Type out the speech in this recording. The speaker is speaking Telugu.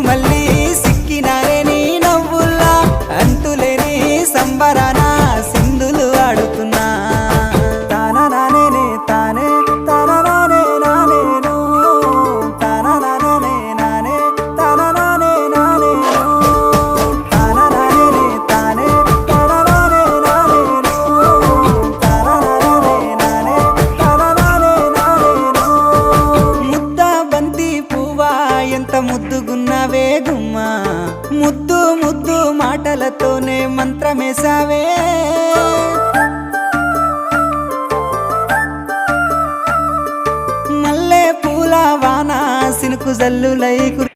మళ్ళీ సిక్కినారే నీ నవ్వుల్లా అంతులేని సంబరాన సింధులు ఆడుతున్నా తాననానే తానే తాననానే నానేను తాననానే నానే తాననానే నానేను తాననానే తానే తాననానే నానేను తాననానే నానే తాననానే నానేను ముద్ద బంతి పువ్వా ఎంత ముద్దుగున్నావే గుమ్మా ముద్దు ముద్దు మాటలతోనే మంత్రమేసావే మల్లె పూల వాన సినుకు జల్లులై